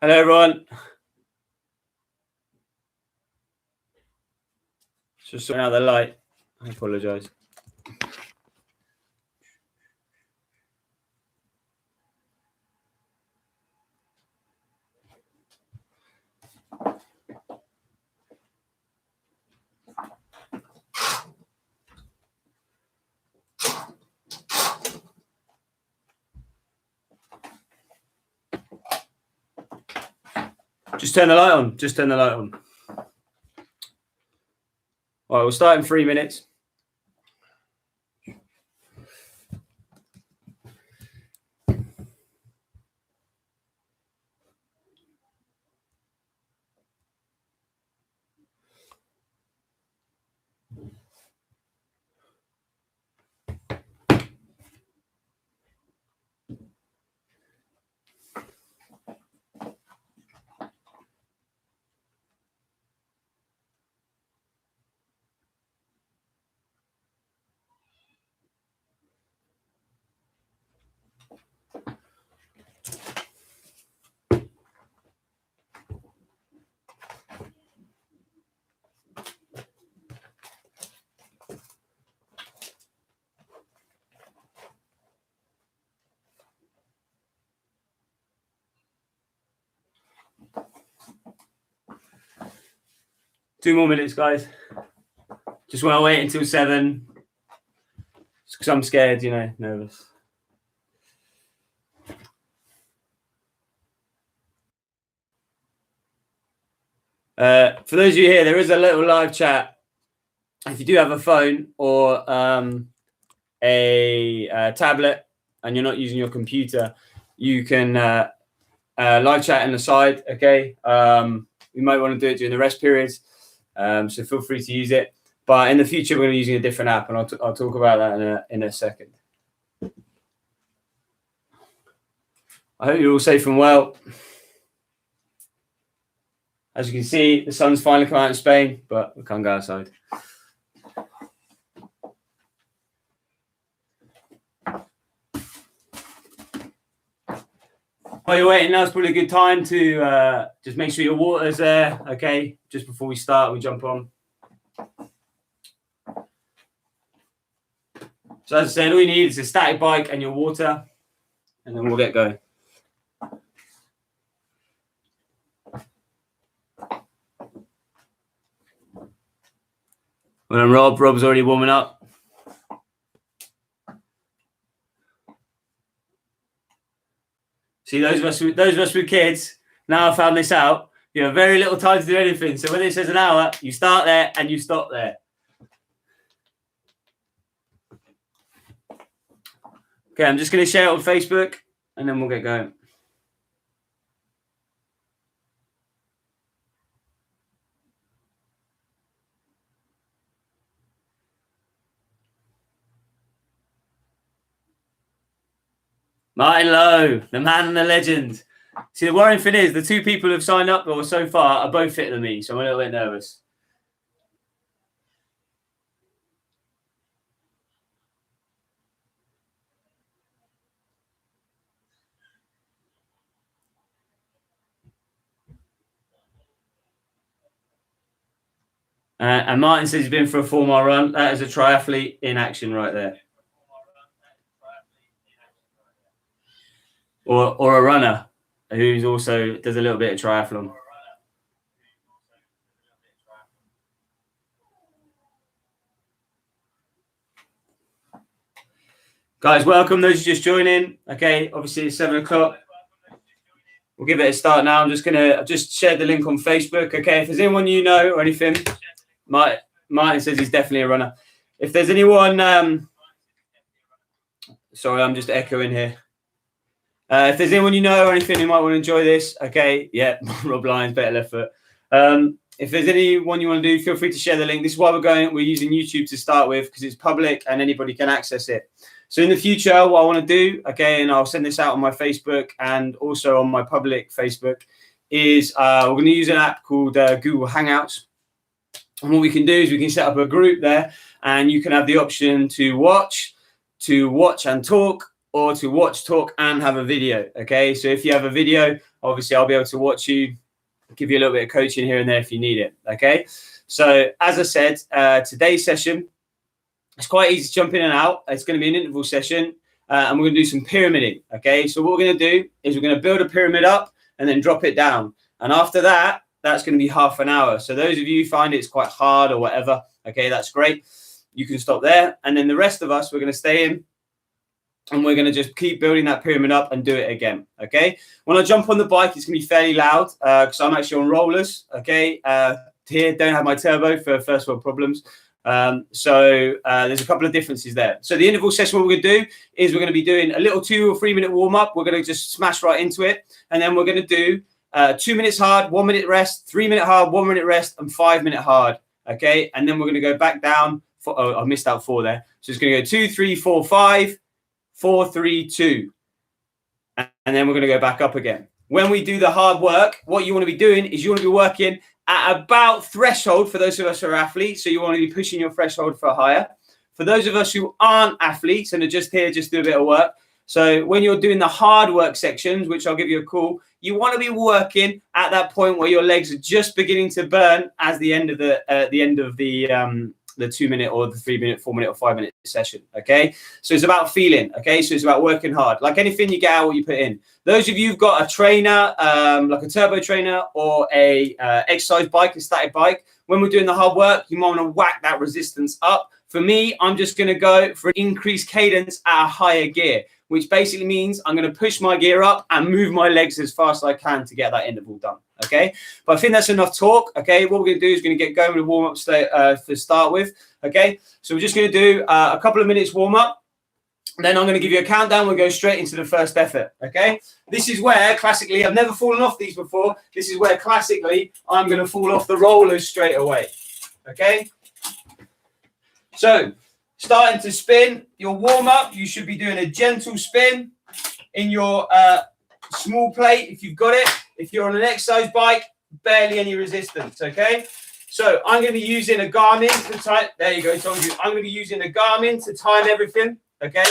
Hello, everyone. Just sorting out the light. I apologise. Just turn the light on. Just turn the light on. All right, we'll start in 3 minutes. Two more minutes, guys. Just want to wait until 7 because I'm scared, nervous. For those of you here, there is a little live chat. If you do have a phone or a tablet and you're not using your computer, you can live chat on the side, okay? You might want to do it during the rest periods, so feel free to use it. But in the future, we're going to be using a different app, and I'll talk about that in a second. I hope you're all safe and well. As you can see, the sun's finally come out in Spain, but we can't go outside. While you're waiting, now's probably a good time to just make sure your water's there, okay? Just before we start, we jump on. So as I said, all you need is a static bike and your water, and then we'll get going. Well done, Rob. Rob's already warming up. See, those of us with kids now have found this out. You have very little time to do anything. So when it says an hour, you start there and you stop there. Okay, I'm just going to share it on Facebook and then we'll get going. Martin Lowe, the man and the legend. See, the worrying thing is the two people who have signed up or so far are both fitter than me, so I'm a little bit nervous. And Martin says he's been for a 4-mile run. That is a triathlete in action right there. Or a runner who's also does a little bit of triathlon. Guys, welcome those who just joining. Okay, obviously it's 7 o'clock. We'll give it a start now. I've just shared the link on Facebook. Okay, if there's anyone you know or anything, Martin says he's definitely a runner. If there's anyone, sorry, I'm just echoing here. If there's anyone you know or anything who might want to enjoy this, okay, yeah, Rob Lyons, better left foot. If there's anyone you want to do, feel free to share the link. This is why we're using YouTube to start with, because it's public and anybody can access it. So in the future, what I want to do, okay, and I'll send this out on my Facebook and also on my public Facebook, is we're going to use an app called Google Hangouts. And what we can do is we can set up a group there, and you can have the option to watch and talk, or to watch, talk, and have a video. Okay, so if you have a video, obviously I'll be able to watch you, give you a little bit of coaching here and there if you need it. Okay, so as I said, today's session, it's quite easy to jump in and out. It's going to be an interval session, and we're going to do some pyramiding. Okay, so what we're going to do is we're going to build a pyramid up and then drop it down. And after that, that's going to be half an hour. So those of you who find it's quite hard or whatever, okay, that's great. You can stop there. And then the rest of us, we're going to stay in and we're going to just keep building that pyramid up and do it again. Okay. When I jump on the bike, it's going to be fairly loud because I'm actually on rollers. Okay. Here, don't have my turbo for first world problems. So there's a couple of differences there. So the interval session, what we're going to do is we're going to be doing a little 2 or 3 minute warm up. We're going to just smash right into it. And then we're going to do 2 minutes hard, 1 minute rest, 3 minute hard, 1 minute rest, and 5 minute hard. Okay. And then we're going to go back down. I missed out 4 there. So it's going to go 2, 3, 4, 5, 4, 3, 2. And then we're going to go back up again. When we do the hard work, what you want to be doing is you want to be working at about threshold for those of us who are athletes. So you want to be pushing your threshold for higher. For those of us who aren't athletes and are just here, just do a bit of work. So when you're doing the hard work sections, which I'll give you a call, you want to be working at that point where your legs are just beginning to burn as the end of the 2 minute or the 3 minute, 4 minute or 5 minute session. Okay. So it's about feeling. Okay. So it's about working hard. Like anything, you get out what you put in. Those of you who've got a trainer, like a turbo trainer or a exercise bike, a static bike, when we're doing the hard work, you might want to whack that resistance up. For me, I'm just going to go for an increased cadence at a higher gear, which basically means I'm going to push my gear up and move my legs as fast as I can to get that interval done. Okay. But I think that's enough talk. Okay. What we're going to do is going to get going with a warm up to start with. Okay. So we're just going to do a couple of minutes warm up. Then I'm going to give you a countdown. We'll go straight into the first effort. Okay. This is where classically, I've never fallen off these before. This is where classically I'm going to fall off the rollers straight away. Okay. So starting to spin your warm up, you should be doing a gentle spin in your small plate if you've got it. If you're on an exercise bike, barely any resistance. Okay. So I'm going to be using a Garmin to time. There you go. Told you. I'm going to be using a Garmin to time everything. Okay.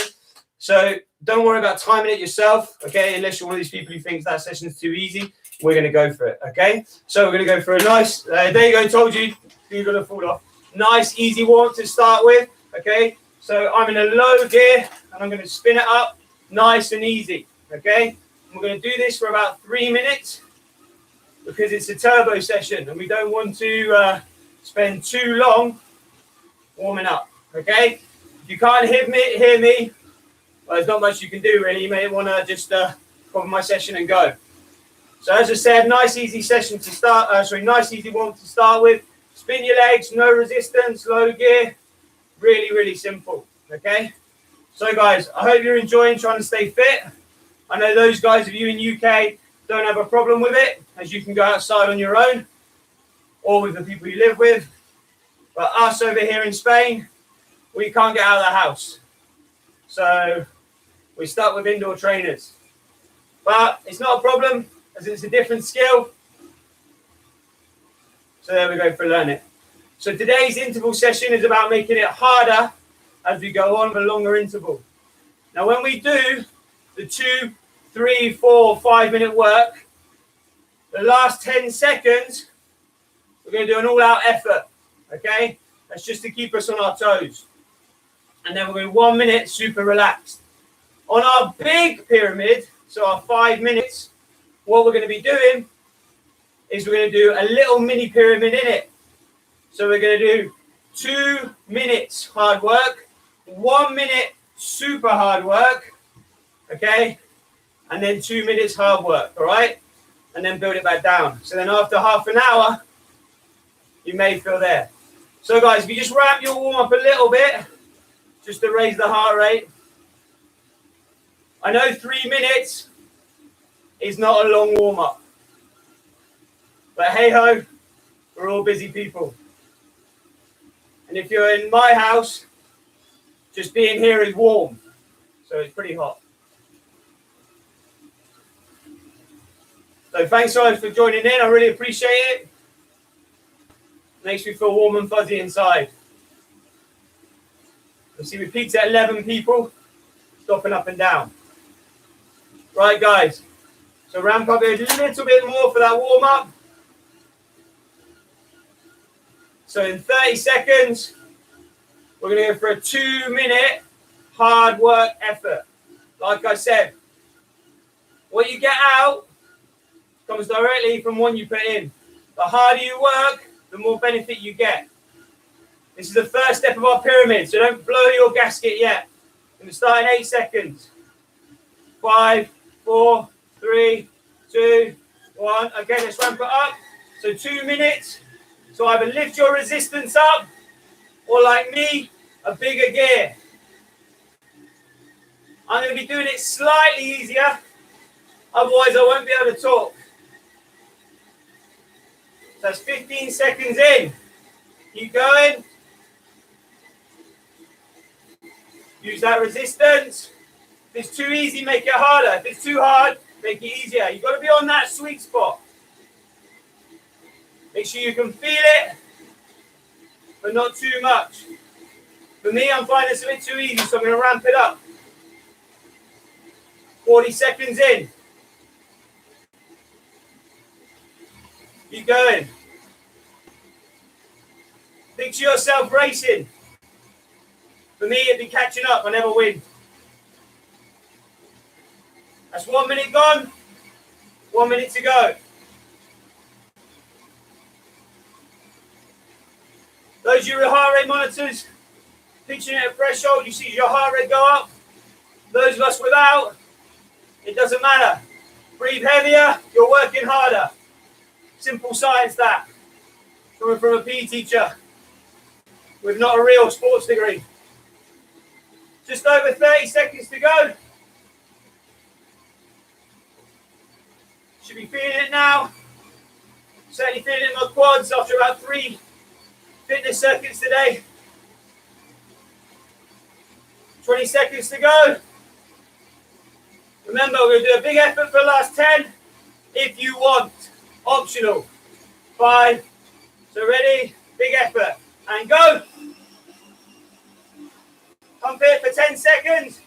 So don't worry about timing it yourself. Okay. Unless you're one of these people who thinks that session is too easy, we're going to go for it. Okay. So we're going to go for a nice, there you go. Told you. You're going to fall off. Nice, easy warm to start with. Okay. So I'm in a low gear and I'm going to spin it up nice and easy. Okay. And we're going to do this for about 3 minutes because it's a turbo session and we don't want to spend too long warming up. Okay. If you can't hear me, well, there's not much you can do really. You may want to just cover my session and go. So as I said, nice easy session to start. Nice easy warm to start with. Spin your legs, no resistance, low gear. Really, really simple. Okay. So guys, I hope you're enjoying trying to stay fit. I know those guys of you in UK don't have a problem with it, as you can go outside on your own or with the people you live with. But us over here in Spain, we can't get out of the house. So we're stuck with indoor trainers. But it's not a problem as it's a different skill. So there we go for learning. So today's interval session is about making it harder as we go on with a longer interval. Now when we do the 2, 3, 4, 5 minute work, the last 10 seconds, we're going to do an all-out effort. Okay? That's just to keep us on our toes. And then we're going to 1 minute super relaxed. On our big pyramid, so our 5 minutes, what we're going to be doing is we're going to do a little mini pyramid in it. So we're going to do 2 minutes hard work, 1 minute super hard work, okay? And then 2 minutes hard work, all right? And then build it back down. So then after half an hour, you may feel there. So guys, if you just ramp your warm up a little bit, just to raise the heart rate. I know 3 minutes is not a long warm up. But hey ho, we're all busy people. And if you're in my house, just being here is warm. So it's pretty hot. So thanks guys for joining in. I really appreciate it. Makes me feel warm and fuzzy inside. You see, we peaked at 11 people, stopping up and down. Right, guys. So ramp up a little bit more for that warm-up. So in 30 seconds, we're going to go for a 2-minute hard work effort. Like I said, what you get out comes directly from what you put in. The harder you work, the more benefit you get. This is the first step of our pyramid, so don't blow your gasket yet. We're going to start in 8 seconds. 5, 4, 3, 2, 1. Okay, let's ramp it up. So 2 minutes. So either lift your resistance up, or like me, a bigger gear. I'm going to be doing it slightly easier, otherwise I won't be able to talk. So that's 15 seconds in. Keep going. Use that resistance. If it's too easy, make it harder. If it's too hard, make it easier. You've got to be on that sweet spot. Make sure you can feel it, but not too much. For me, I'm finding it's a bit too easy, so I'm going to ramp it up. 40 seconds in. Keep going. Picture yourself racing. For me, it'd be catching up. I never win. That's 1 minute gone. 1 minute to go. Those of you with heart rate monitors, picturing at a threshold, you see your heart rate go up. Those of us without, it doesn't matter. Breathe heavier, you're working harder. Simple science that. Coming from a PE teacher with not a real sports degree. Just over 30 seconds to go. Should be feeling it now. Certainly feeling it in my quads after about 3 fitness circuits today. 20 seconds to go. Remember, we're going to do a big effort for the last 10. If you want, optional. 5. So ready, big effort. And go. Pump it for 10 seconds.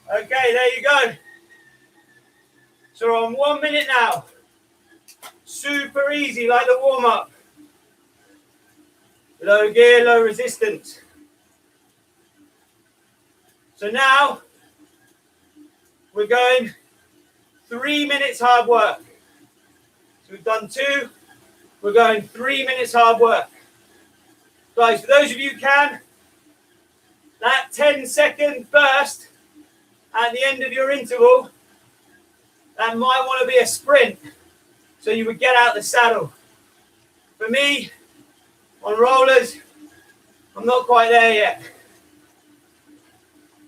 Okay, there you go. So we're on 1 minute now. Super easy, like the warm-up. Low gear, low resistance. So now, we're going 3 minutes hard work. So we've done 2. We're going 3 minutes hard work. Guys, for those of you who can, that 10-second burst at the end of your interval, that might want to be a sprint. So you would get out the saddle. For me, on rollers, I'm not quite there yet.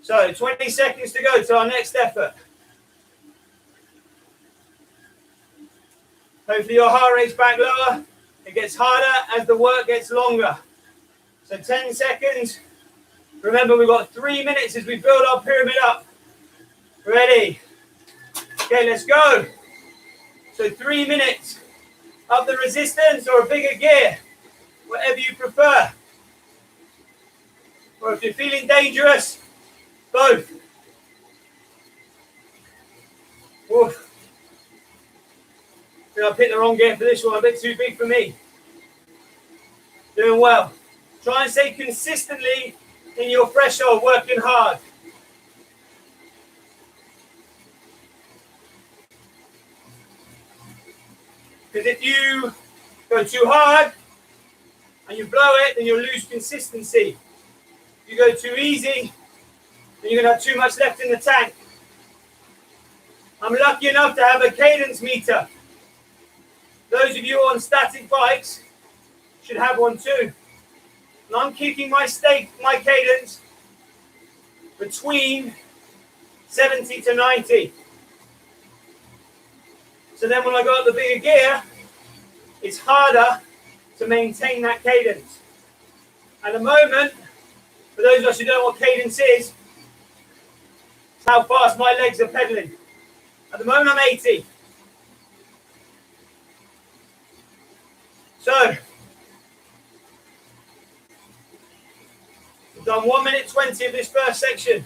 So 20 seconds to go to our next effort. Hopefully your heart rate's back lower. It gets harder as the work gets longer. So 10 seconds. Remember, we've got 3 minutes as we build our pyramid up. Ready? Okay, let's go. So 3 minutes. Up the resistance or a bigger gear. Whatever you prefer. Or if you're feeling dangerous, both. Oof. I think I picked the wrong gear for this one. A bit too big for me. Doing well. Try and stay consistently in your threshold, working hard. Because if you go too hard and you blow it, then you'll lose consistency. If you go too easy, then you're going to have too much left in the tank. I'm lucky enough to have a cadence meter. Those of you on static bikes should have one too. And I'm keeping my cadence between 70 to 90. So then when I go up the bigger gear, it's harder to maintain that cadence. At the moment, for those of us who don't know what cadence is, it's how fast my legs are pedaling. At the moment, I'm 80. So, done 1 minute 20 of this first section.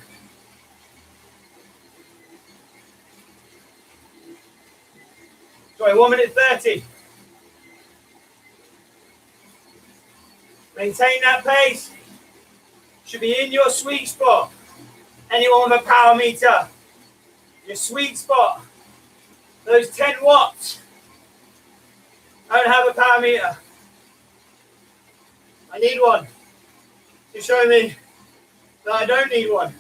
Sorry, 1 minute 30. Maintain that pace. Should be in your sweet spot. Anyone with a power meter, your sweet spot, those 10 watts. I don't have a power meter. I need one to show me that I don't need one.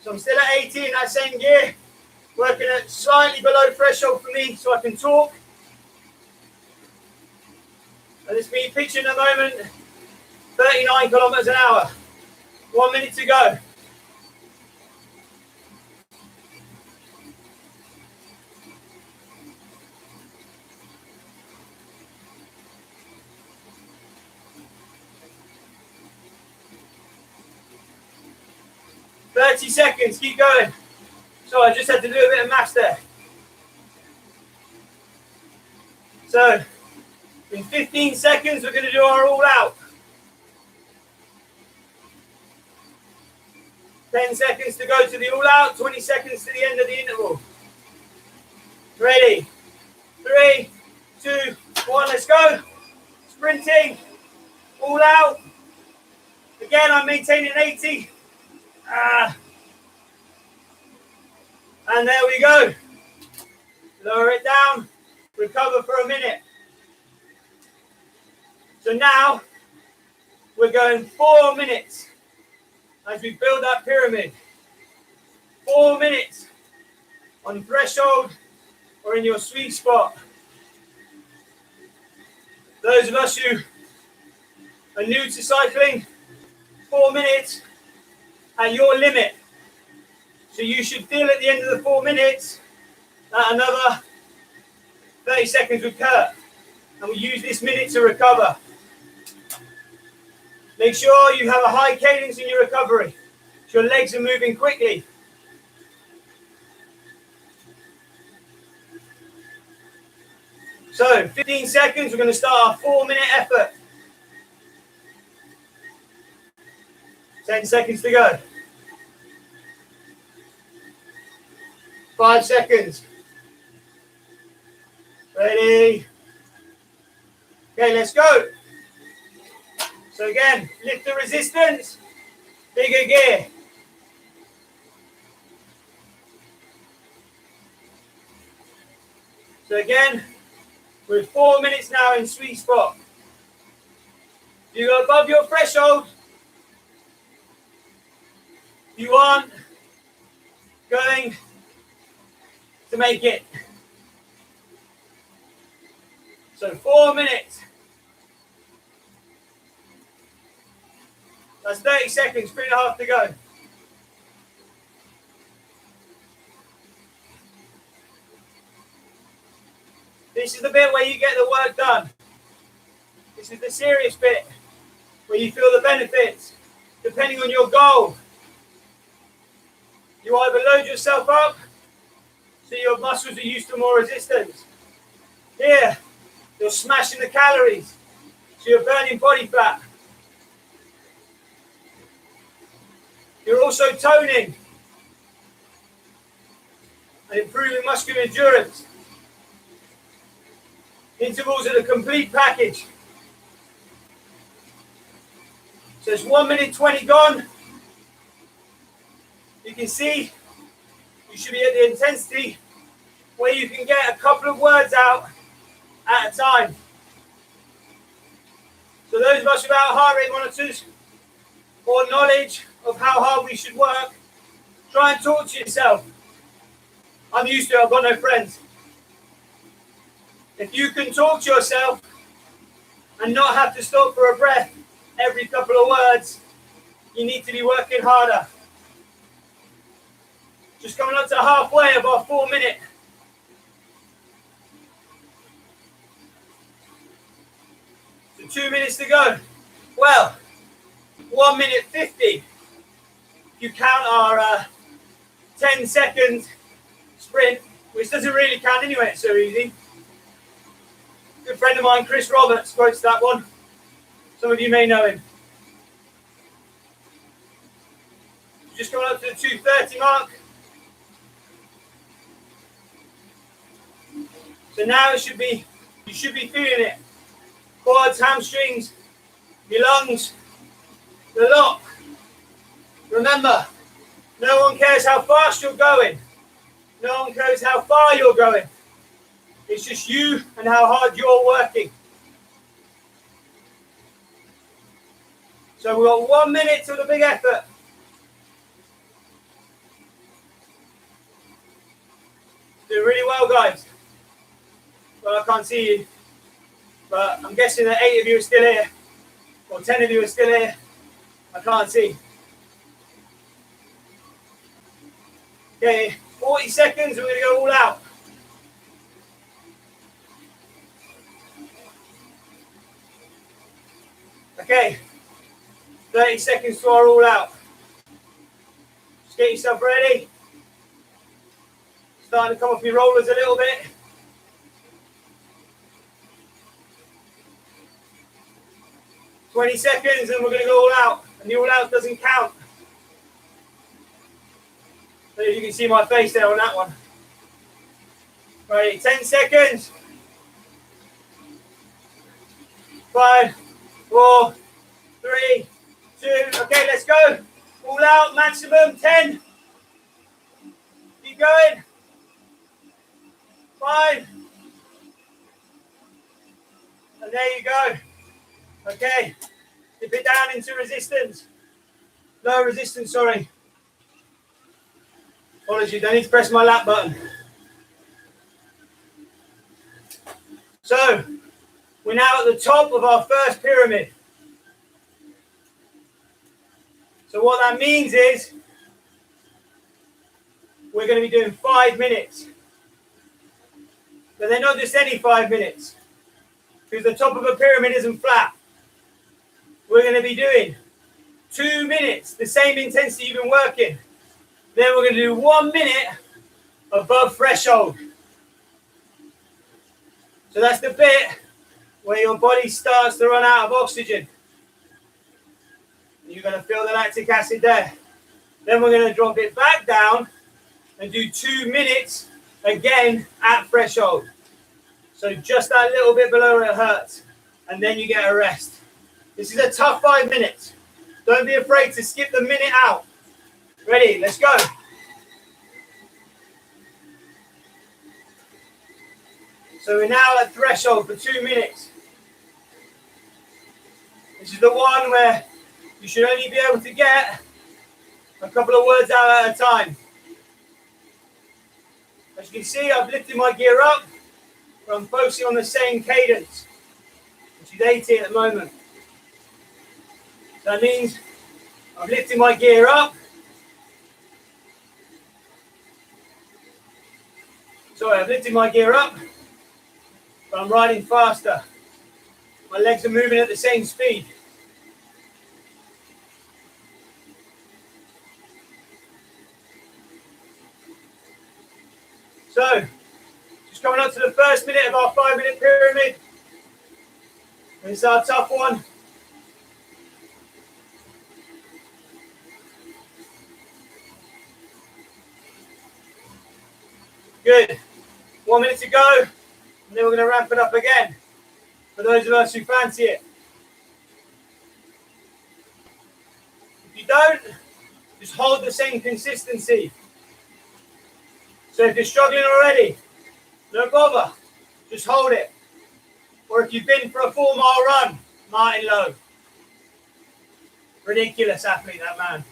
So I'm still at 80 in that same gear, working at slightly below threshold for me so I can talk. And it's me pitching at the moment, 39 kilometers an hour. 1 minute to go. "30 seconds, keep going." So I just had to do a bit of maths there. So in 15 seconds, we're going to do our all out. 10 seconds to go to the all out, 20 seconds to the end of the interval. Ready? 3, 2, 1, let's go. Sprinting, all out. Again, I'm maintaining 80. And there we go. Lower it down, recover for a minute. So now we're going 4 minutes as we build that pyramid. 4 minutes on threshold or in your sweet spot. Those of us who are new to cycling, 4 minutes at your limit. So you should feel at the end of the 4 minutes that another 30 seconds would occur. And we'll use this minute to recover. Make sure you have a high cadence in your recovery. So your legs are moving quickly. So 15 seconds, we're going to start our 4 minute effort. 10 seconds to go. 5 seconds. Ready? Okay, let's go. So again, lift the resistance, bigger gear. So again, we're 4 minutes now in sweet spot. You go above your threshold. You aren't going to make it. So 4 minutes. That's 30 seconds, 3.5 to go. This is the bit where you get the work done. This is the serious bit where you feel the benefits, depending on your goal. You either load yourself up so your muscles are used to more resistance. Here, you're smashing the calories, so you're burning body fat. You're also toning and improving muscular endurance. Intervals are the complete package. So it's 1 minute 20 gone. You can see you should be at the intensity where you can get a couple of words out at a time. So those of us without heart rate monitors or knowledge of how hard we should work, try and talk to yourself. I'm used to it, I've got no friends. If you can talk to yourself and not have to stop for a breath every couple of words, you need to be working harder. Just coming up to halfway of our 4 minute. So 2 minutes to go. Well, 1 minute 50. You count our 10-second sprint, which doesn't really count anyway, it's so easy. Good friend of mine, Chris Roberts, quotes that one. Some of you may know him. Just coming up to the 230 mark. So now you should be feeling it. Quads, hamstrings, your lungs, the lot. Remember, no one cares how fast you're going. No one cares how far you're going. It's just you and how hard you're working. So we've got 1 minute to the big effort. Doing really well, guys. Well, I can't see you, but I'm guessing that 8 of you are still here, or 10 of you are still here. I can't see. Okay, 40 seconds, we're going to go all out. Okay, 30 seconds to our all out. Just get yourself ready. Starting to come off your rollers a little bit. "20 seconds and we're going to go all out. And the all out doesn't count. So you can see my face there on that one. Ready, 10 seconds. 5, 4, 3, 2. Okay, let's go. All out, maximum 10. Keep going. 5. And there you go. Okay. Dip it down into resistance. Low resistance, sorry. Apologies, I need to press my lap button. So, we're now at the top of our first pyramid. So what that means is, we're going to be doing 5 minutes. But they're not just any 5 minutes, because the top of a pyramid isn't flat. We're going to be doing 2 minutes, the same intensity you've been working. Then we're going to do 1 minute above threshold. So that's the bit where your body starts to run out of oxygen. You're going to feel the lactic acid there. Then we're going to drop it back down and do 2 minutes again at threshold. So just that little bit below where it hurts. And then you get a rest. This is a tough 5 minutes. Don't be afraid to skip the minute out. Ready, let's go. So we're now at threshold for 2 minutes. This is the one where you should only be able to get a couple of words out at a time. As you can see, I've lifted my gear up, but I'm focusing on the same cadence, which is 80 at the moment. That means I'm lifting my gear up. Sorry, I've lifted my gear up, but I'm riding faster. My legs are moving at the same speed. So, just coming up to the first minute of our 5 minute pyramid. This is our tough one. Good. 1 minute to go, and then we're going to ramp it up again for those of us who fancy it. If you don't, just hold the same consistency. So if you're struggling already, no bother, just hold it. Or if you've been for a 4 mile run, Martin Lowe. Ridiculous athlete, that man.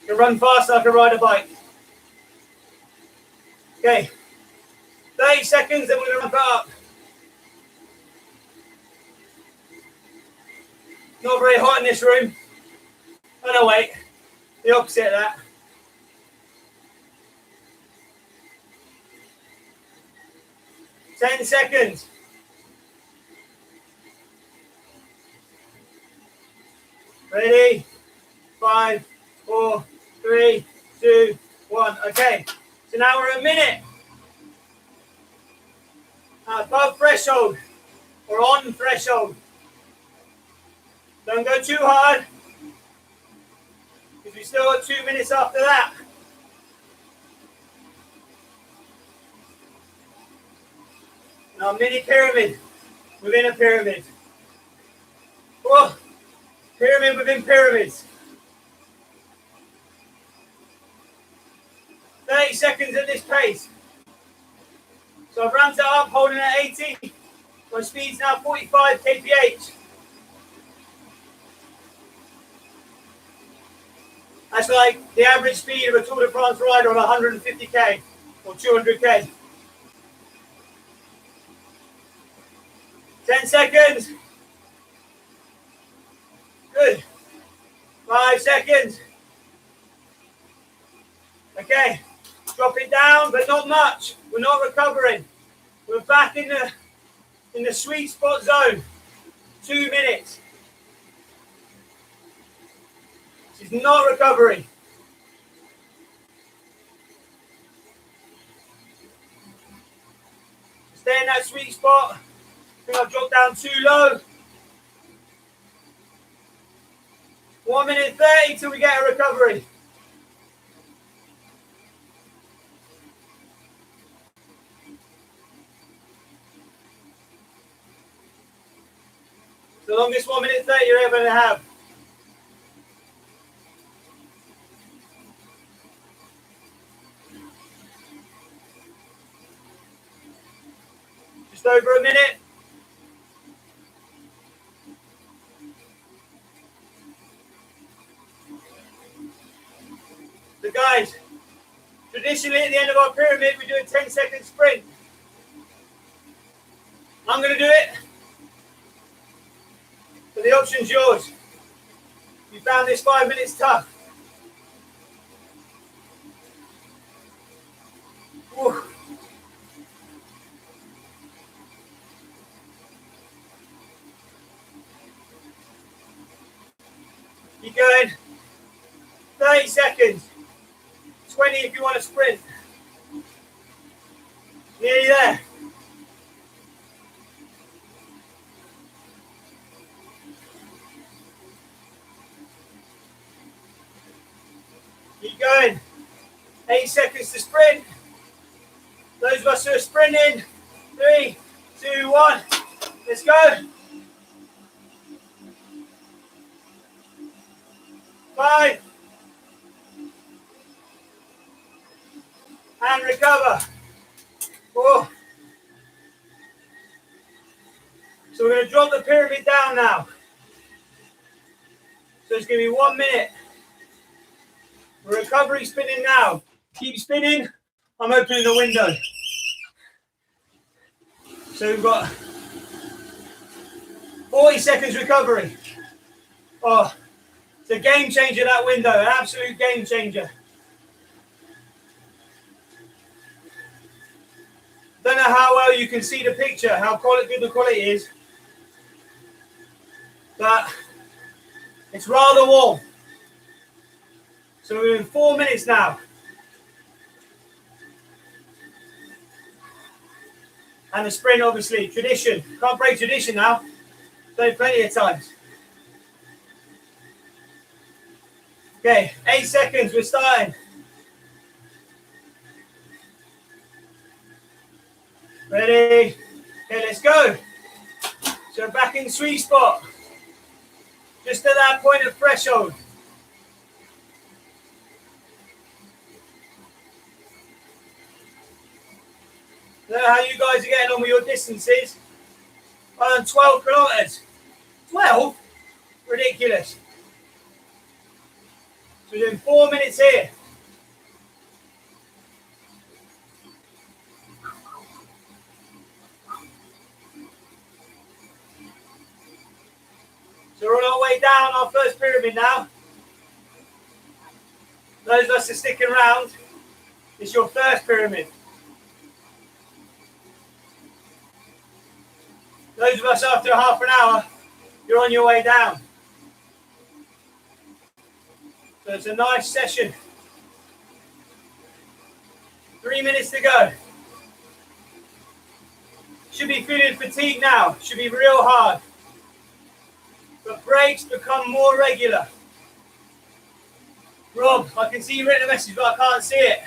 You can run fast like a ride a bike. Okay, 30 seconds, then we're going to ramp it up. Not very hot in this room. Oh no, wait, the opposite of that. Ten seconds. Ready? 5, 4, 3, 2, 1. Okay. So now we're a minute. Above threshold or on threshold. Don't go too hard. because we still got 2 minutes after that. Now mini pyramid within a pyramid. Oh, pyramid within pyramids. 30 seconds at this pace. So I've ramped it up, holding at 80. My speed's now 45 kph. That's like the average speed of a Tour de France rider on 150k or 200k. 10 seconds. Good. 5 seconds. Okay. Drop it down, but not much. We're not recovering. We're back in the sweet spot zone. 2 minutes. This is not recovery. Stay in that sweet spot. I think I've dropped down too low. 1 minute 30 till we get a recovery. The longest 1 minute 30 you're ever going to have. Just over a minute. So guys, traditionally at the end of our pyramid we do a 10-second sprint. I'm going to do it. But the option's yours. You found this 5 minutes tough. Whew. Keep going. 30 seconds. 20 if you want to sprint. Nearly there. Keep going. 8 seconds to sprint. Those of us who are sprinting. 3, 2, 1. Let's go. 5. And recover. 4. So we're going to drop the pyramid down now. So it's going to be 1 minute. Recovery spinning now. Keep spinning. I'm opening the window. So we've got 40 seconds recovery. Oh, it's a game changer, that window. An absolute game changer. Don't know how well you can see the picture, how good the quality is. But it's rather warm. So we're in 4 minutes now. And the sprint, obviously, tradition. Can't break tradition now. Done it plenty of times. Okay, 8 seconds, we're starting. Ready? Okay, let's go. So back in sweet spot. Just at that point of threshold. I don't know how you guys are getting on with your distances. I'm on 12 kilometers. 12? Ridiculous. So we're doing 4 minutes here. So we're on our way down our first pyramid now. Those of us that are sticking around, it's your first pyramid. Those of us after half an hour, you're on your way down. So it's a nice session. 3 minutes to go. Should be feeling fatigued now. Should be real hard. But breaks become more regular. Rob, I can see you written a message, but I can't see it.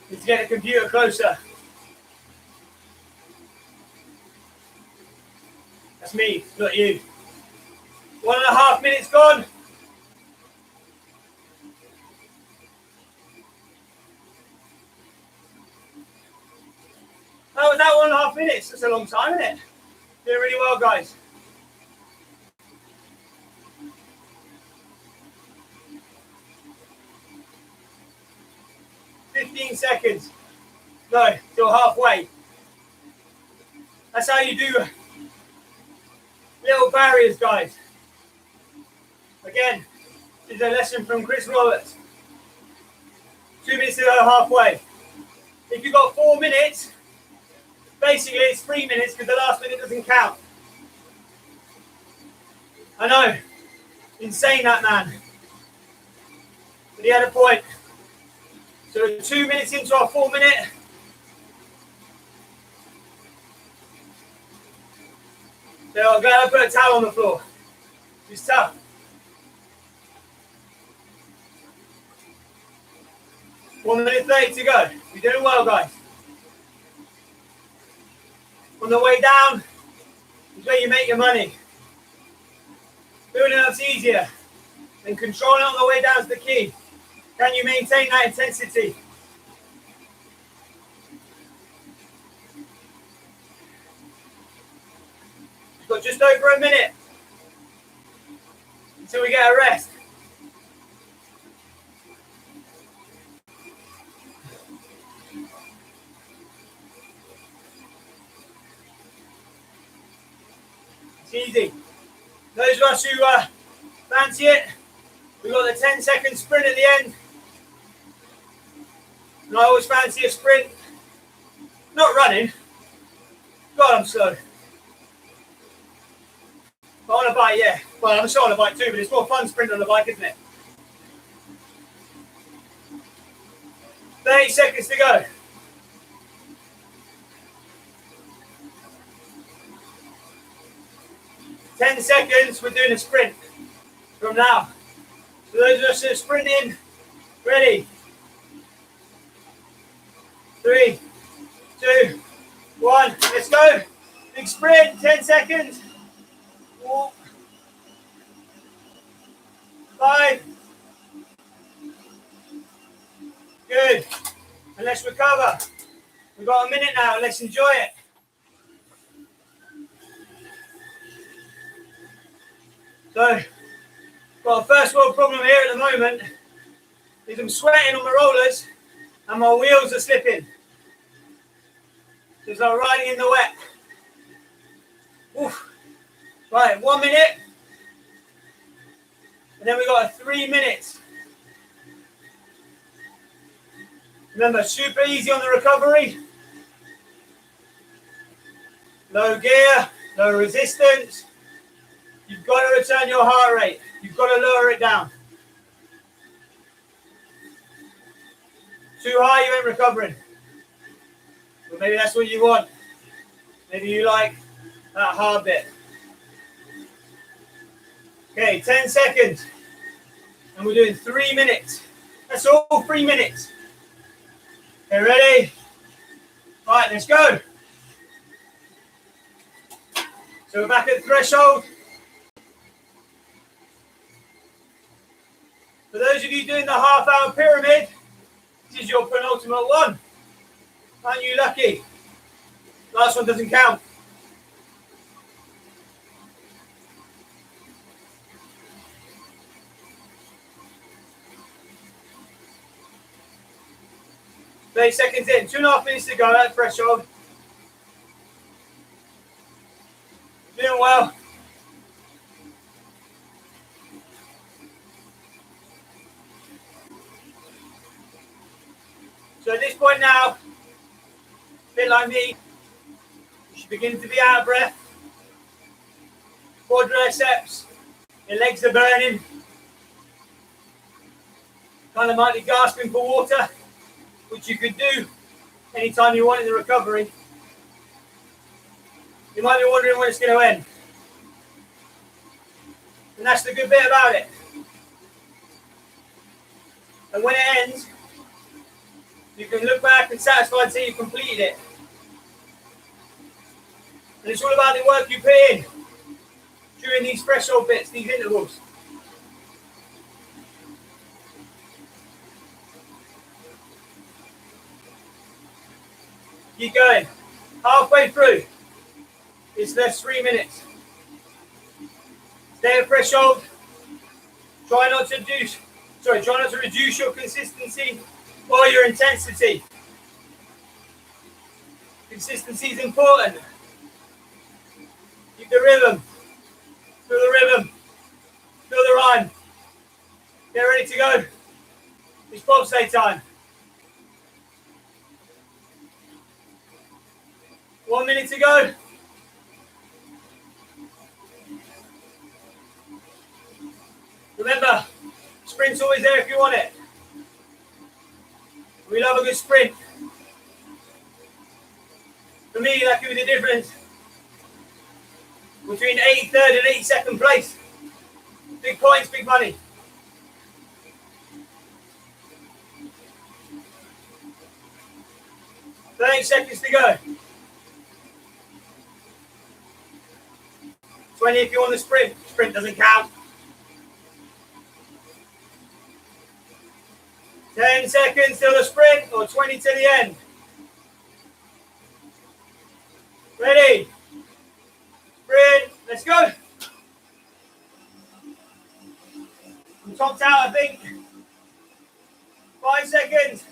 Need to get the computer closer. That's me, not you. 1.5 minutes gone. How was that 1.5 minutes? That's a long time, isn't it? Doing really well, guys. "15 seconds. No, till halfway." That's how you do little barriers, guys. Again, this is a lesson from Chris Roberts. 2 minutes to go halfway. If you've got 4 minutes, basically it's 3 minutes because the last minute doesn't count. I know, insane that man. But he had a point. So 2 minutes into our 4 minute. So I'm glad I put a towel on the floor. It's tough. One minute 30 to go. You're doing well, guys. On the way down is where you make your money. Building up's easier. And controlling on the way down is the key. Can you maintain that intensity? You've got just over a minute until we get a rest. It's easy. Those of us who fancy it, we've got the 10-second sprint at the end. And I always fancy a sprint. Not running. God, I'm slow. But on a bike, yeah. Well, I'm sure on a bike too, but it's more fun sprinting on a bike, isn't it? 30 seconds to go. 10 seconds, we're doing a sprint from now. So those of us who are sprinting, ready. 3, 2, 1, let's go. Big sprint, 10 seconds. 4, 5. Good. And let's recover. We've got a minute now, let's enjoy it. So, got a first world problem here at the moment. Is I'm sweating on my rollers and my wheels are slipping. It's like riding in the wet. Oof. Right, 1 minute. And then we got 3 minutes. Remember, super easy on the recovery. Low gear, low resistance. You've got to return your heart rate. You've got to lower it down. Too high, you ain't recovering. Well, maybe that's what you want. Maybe you like that hard bit. Okay, 10 seconds. And we're doing 3 minutes. That's all 3 minutes. Okay, ready? Right, let's go. So we're back at threshold. For those of you doing the half-hour pyramid, this is your penultimate one. Aren't you lucky? Last one doesn't count. Thirty seconds in, 2.5 minutes to go at threshold. Doing well. So at this point now, a bit like me, you should begin to be out of breath. Quadriceps, your legs are burning. Kind of might be gasping for water, which you could do anytime you want in the recovery. You might be wondering when it's going to end. And that's the good bit about it. And when it ends, you can look back and satisfied and say you completed it. And it's all about the work you put in during these threshold bits, these intervals. Keep going. Halfway through. It's less 3 minutes. Stay at threshold. Try not to reduce your consistency or your intensity. Consistency is important. Keep the rhythm. Feel the rhythm. Feel the rhyme. Get ready to go. It's bobsleigh time. 1 minute to go. Remember, sprint's always there if you want it. We love a good sprint. For me, that could be the difference between 83rd and 82nd place. Big points, big money. $30 seconds to go. 20 if you want the sprint. Sprint doesn't count. 10 seconds till the sprint, or 20 to the end. Ready? Sprint. Let's go. I'm topped out, I think. 5 seconds.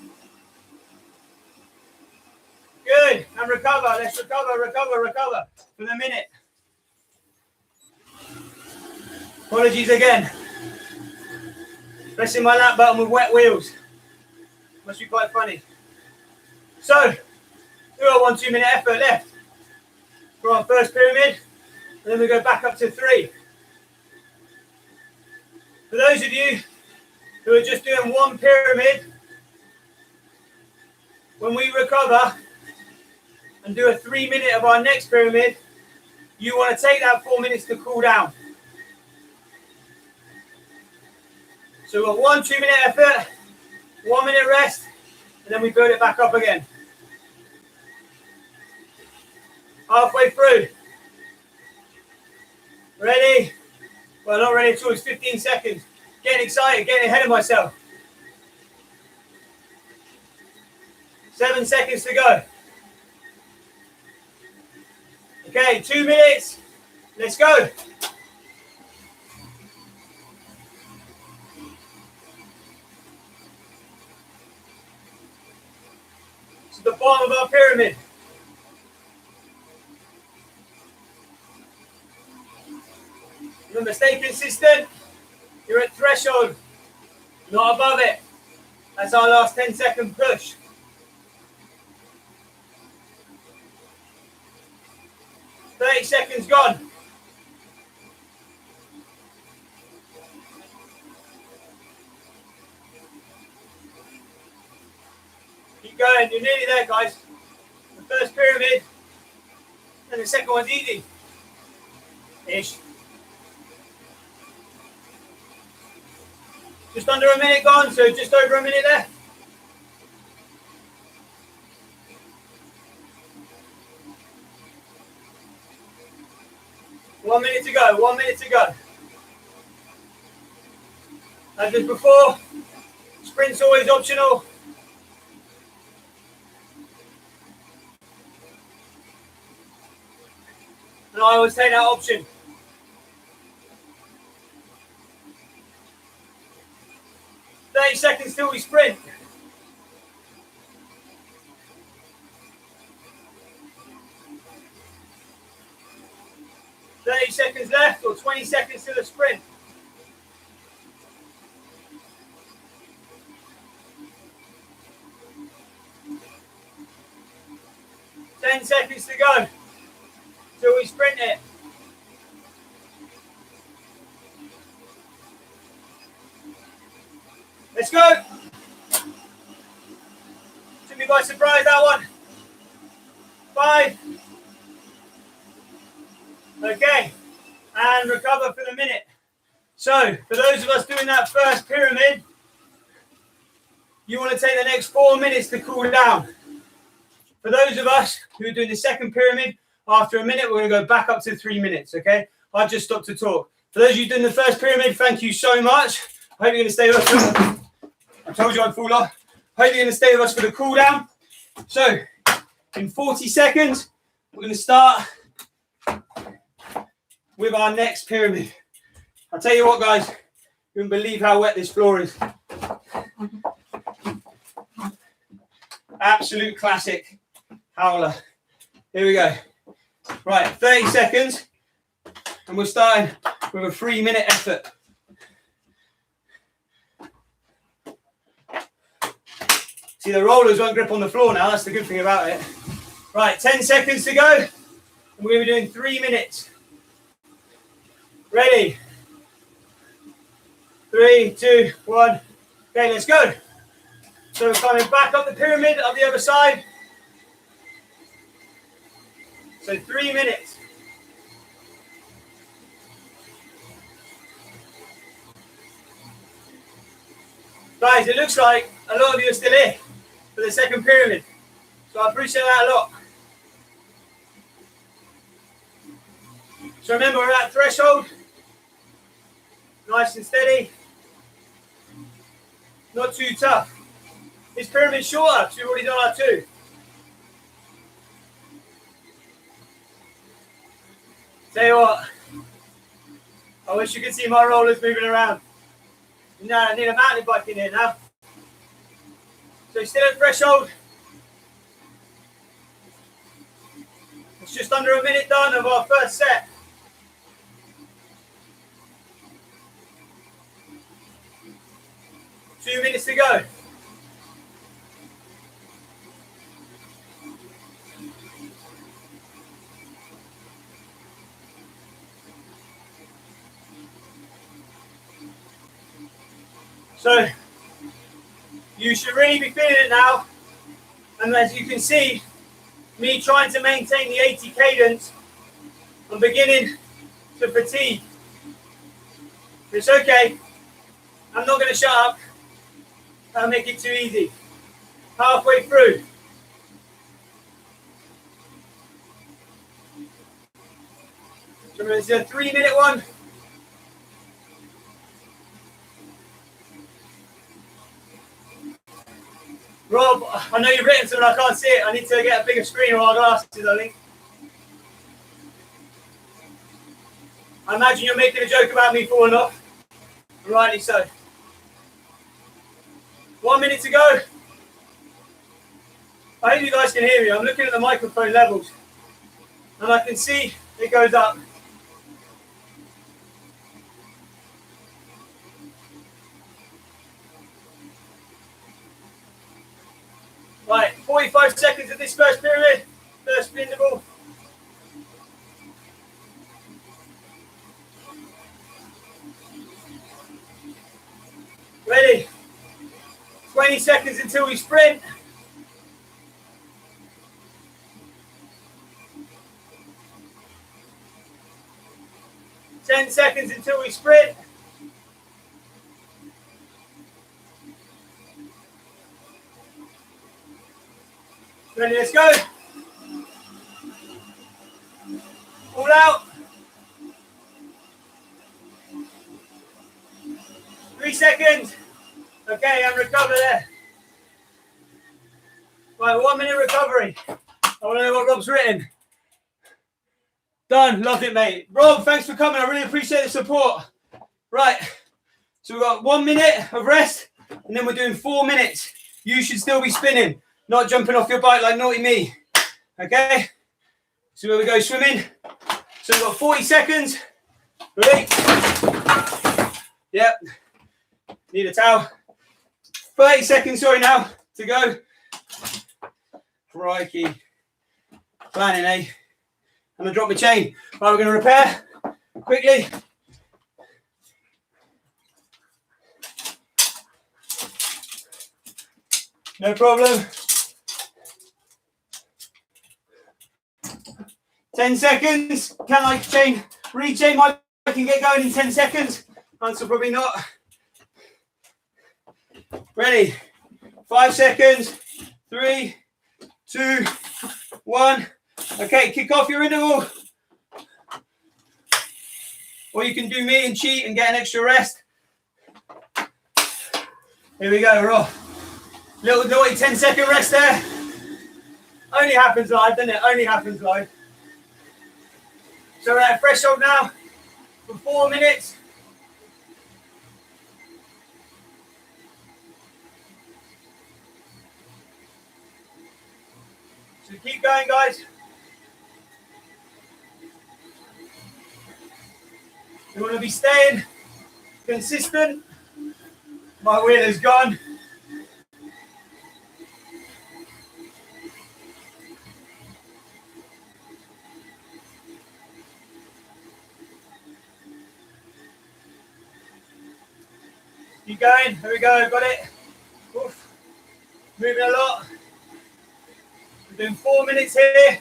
Good. And recover. Let's recover for the minute. Apologies again. Pressing my lap button with wet wheels. Must be quite funny. So, we got 1 2 minute effort left for our first pyramid, and then we go back up to 3. For those of you who are just doing 1 pyramid, when we recover and do a 3 minute of our next pyramid, you want to take that 4 minutes to cool down. So we've got 1 2 minute effort, 1 minute rest, and then we build it back up again. Halfway through. Ready? Well, not ready at all. It's 15 seconds. Getting excited, getting ahead of myself. 7 seconds to go. Okay, 2 minutes. Let's go. The bottom of our pyramid. Remember, stay consistent. You're at threshold, not above it. That's our last 10-second push. $30 seconds gone. Keep going, you're nearly there, guys. The first pyramid, and the second one's easy. Ish. Just under a minute gone, so just over a minute left. One minute to go, 1 minute to go. As did before, sprint's always optional. And I always take that option. Seconds till we sprint. $30 seconds left, or 20 seconds to the sprint. $10 seconds to go till we sprint it. Let's go. Took me by surprise, that one. 5, Okay, and recover for the minute. So, for those of us doing that first pyramid, you want to take the next 4 minutes to cool down. For those of us who are doing the second pyramid, after a minute, we're going to go back up to 3 minutes, okay? I've just stopped to talk. For those of you doing the first pyramid, thank you so much. I hope you're going to stay with us. I told you I'd fall off. I hope you're going to stay with us for the cool down. So, in 40 seconds, we're going to start with our next pyramid. I'll tell you what, guys, you wouldn't believe how wet this floor is. Absolute classic howler. Here we go. Right, 30 seconds, and we're starting with a 3-minute effort. See, the rollers won't grip on the floor now. That's the good thing about it. Right, 10 seconds to go, and we're going to be doing 3 minutes. Ready? 3, 2, 1. Okay, let's go. So we're coming back up the pyramid, up the other side. So 3 minutes. Guys, it looks like a lot of you are still here for the second pyramid. So I appreciate that a lot. So remember, we're at threshold. Nice and steady. Not too tough. This pyramid's shorter, so we've already done our 2. Tell you what, I wish you could see my rollers moving around. No, I need a mountain bike in here now. So still at threshold. It's just under a minute done of our first set. Two minutes to go. So, you should really be feeling it now. And as you can see, me trying to maintain the 80 cadence, I'm beginning to fatigue. It's okay. I'm not going to shut up. I'll make it too easy. Halfway through. So this is a 3-minute one. Rob, I know you've written something, I can't see it. I need to get a bigger screen or our glasses, I think. I imagine you're making a joke about me falling off. Rightly so. 1 minute to go. I hope you guys can hear me. I'm looking at the microphone levels. And I can see it goes up. Right, 45 seconds of this first pyramid, first interval. Ready? 20 seconds until we sprint. Ten seconds until we sprint. Ready, let's go. All out. 3 seconds. Okay, and recover there. Right, 1 minute recovery. I want to know what Rob's written. Done. Loved it, mate. Rob, thanks for coming. I really appreciate the support. Right. So we've got 1 minute of rest, and then we're doing 4 minutes. You should still be spinning, not jumping off your bike like naughty me. Okay? So here we go, swimming. So we've got 40 seconds. Ready? Yep. Need a towel. 30 seconds, sorry, now to go. Crikey. Planning, eh? I'm going to drop my chain. Right, we're going to repair quickly. No problem. 10 seconds. Can I rechain my bike and get going in 10 seconds? Answer probably not. Ready? 5 seconds. 3, 2, 1. Okay, kick off your interval. Or you can do me and cheat and get an extra rest. Here we go, we're off. Little naughty 10-second rest there. Only happens live, doesn't it? Only happens live. So we're at threshold now for 4 minutes. So keep going, guys. You want to be staying consistent. My wheel is gone. Keep going. There we go. Got it. Oof. Moving a lot. We're doing 4 minutes here.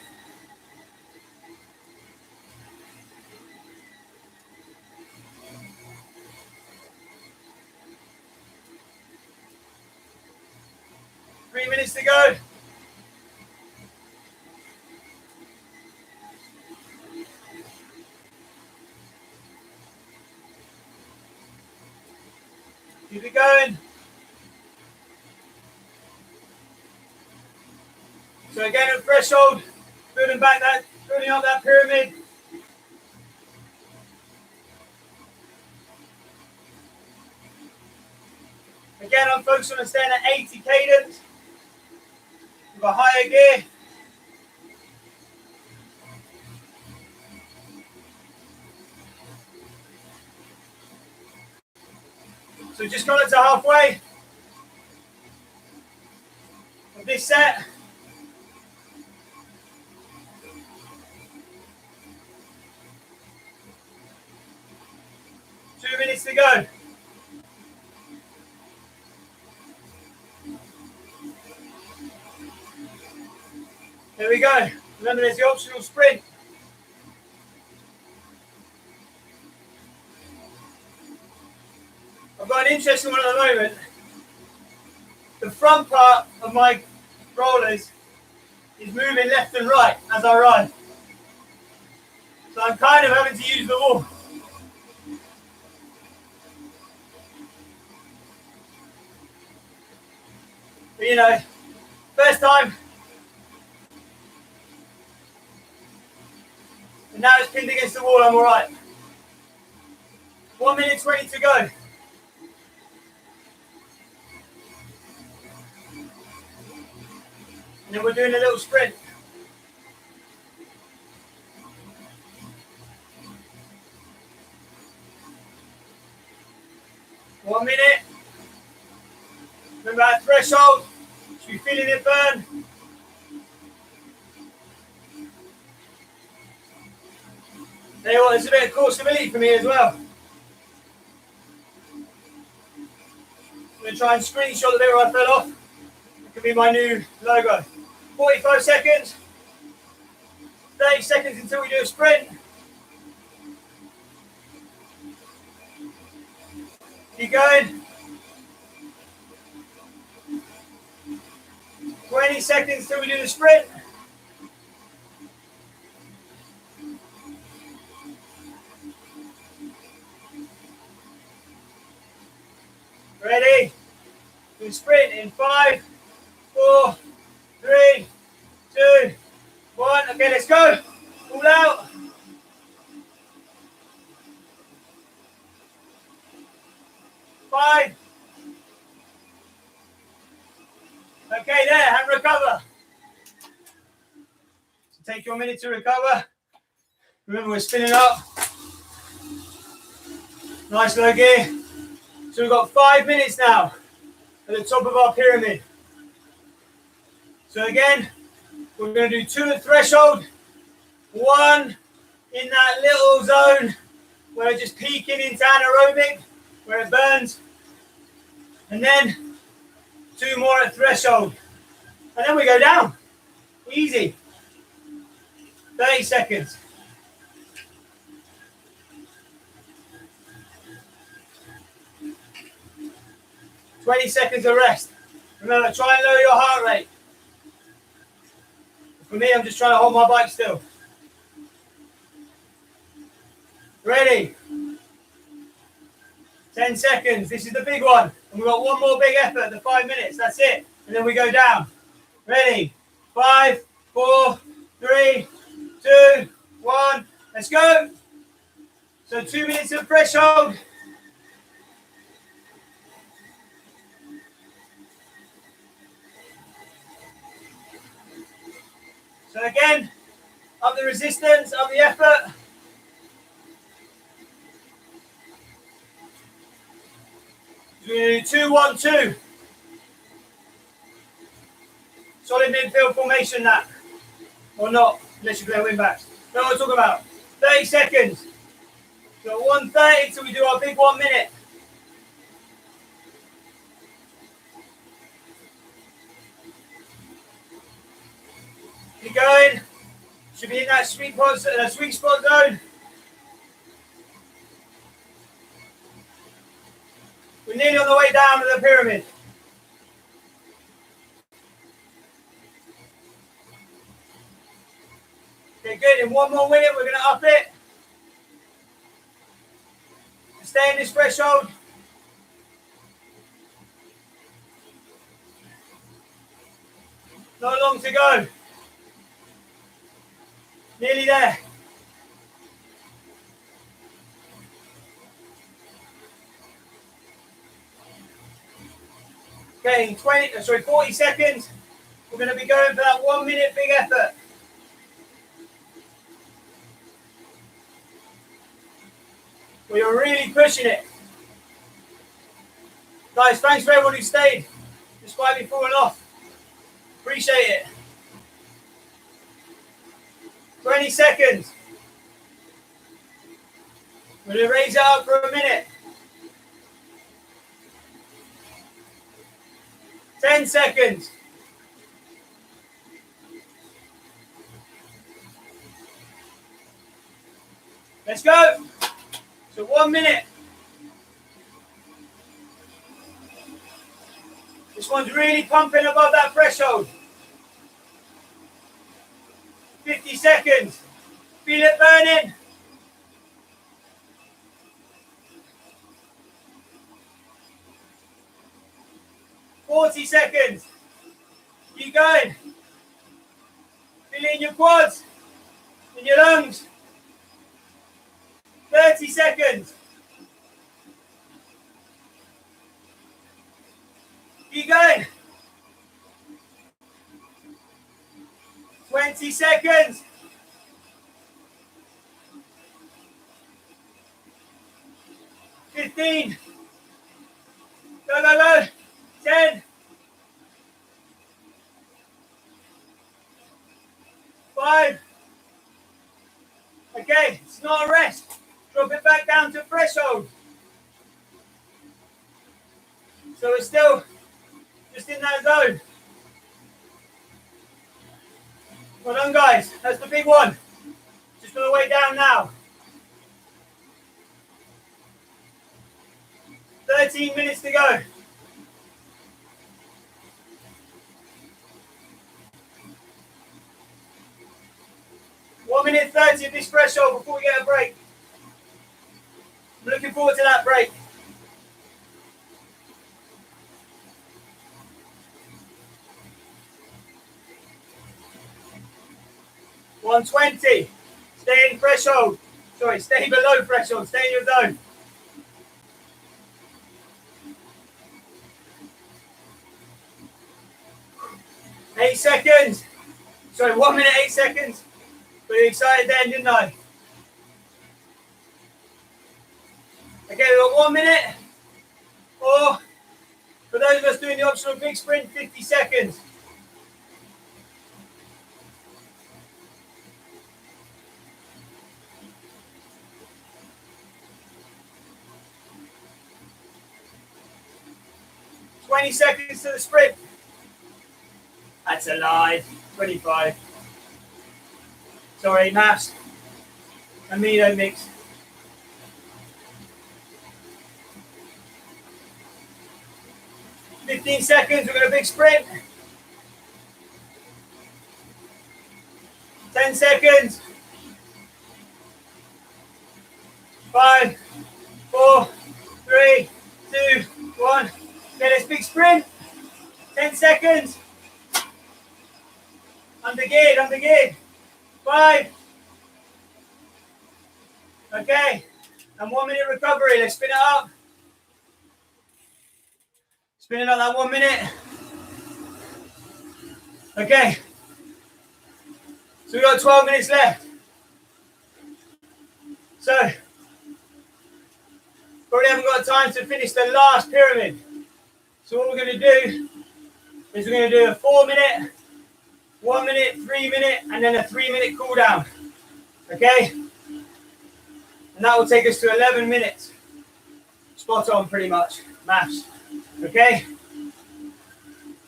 Three minutes to go. Keep it going. So again at threshold, building up that pyramid. Again, I'm focused on staying at 80 cadence with a higher gear. So just got up to halfway of this set. Two minutes to go. Here we go. Remember, there's the optional sprint. I've got an interesting one at the moment. The front part of my rollers is moving left and right as I ride. So I'm kind of having to use the wall. But you know, first time. And now it's pinned against the wall, I'm all right. 1 minute 20 to go. And then we're doing a little sprint. One minute. Remember that threshold. Should be feeling it burn. Tell you what, there's a bit of core stability for me as well. I'm going to try and screenshot the bit where I fell off. It could be my new logo. 45 seconds. 30 seconds until we do a sprint. Keep going. 20 seconds till we do the sprint. Ready? Do the sprint in 5, 4, 3, 2, 1. Okay, let's go. Pull out. 5. Okay, there, and recover. So take your minute to recover. Remember, we're spinning up. Nice low gear. So we've got 5 minutes now at the top of our pyramid. So again, we're going to do 2 at threshold, 1 in that little zone where we're just peaking into anaerobic, where it burns, and then 2 more at threshold. And then we go down. Easy. 30 seconds. Twenty seconds of rest. Remember, try and lower your heart rate. For me, I'm just trying to hold my bike still. Ready? 10 seconds. This is the big one. And we've got one more big effort, the 5 minutes. That's it. And then we go down. Ready? 5, 4, 3, 2, 1. Let's go. So 2 minutes of threshold. So again, up the resistance, up the effort. We're going to do 2, 1, 2. Solid midfield formation that. Or not, unless you play wing backs. Know what I'm talking about. 30 seconds. So 1:30 till we do our big 1 minute. Keep going. Should be in that sweet spot zone. We're nearly on the way down to the pyramid. Okay, good. In 1 more minute, we're going to up it. Stay in this threshold. Not long to go. Nearly there. Okay, 40 seconds. We're going to be going for that 1 minute big effort. We are really pushing it. Guys, thanks for everyone who stayed, despite me falling off. Appreciate it. 20 seconds. We're going to raise it up for a minute. 10 seconds. Let's go. So 1 minute. This one's really pumping above that threshold. 50 seconds. Feel it burning. $40 seconds. Keep going. Feel it in your quads, in your lungs. 30 seconds. Keep going. 20 seconds. 15. Go, go, go. 10. 5. Okay, it's not a rest. Drop it back down to threshold. So we're still just in that zone. Well done, guys. That's the big one. Just on the way down now. 13 minutes to go. One minute 30 of this threshold before we get a break. I'm looking forward to that break. $120. Stay in threshold. Sorry, stay below threshold. Stay in your zone. Eight seconds. Sorry, 1 minute, 8 seconds. Pretty excited then, didn't I? Okay, we've got 1 minute. Or, for those of us doing the optional big sprint, 50 seconds. $20 seconds to the sprint. That's a lie. 25. Sorry, maths and me don't mix. 15 seconds, we're going to big sprint. 10 seconds. 5, 4, 3, 2, 1. Okay, let's big sprint. 10 seconds. Under geared. 5. Okay, and 1 minute recovery. Let's spin it up. Spin it up that 1 minute. Okay, so we've got 12 minutes left. So, probably haven't got time to finish the last pyramid. So what we're going to do is we're going to do a 4 minute, 1 minute, 3 minute, and then a 3 minute cool down. Okay? And that will take us to 11 minutes. Spot on pretty much. Maths. Okay?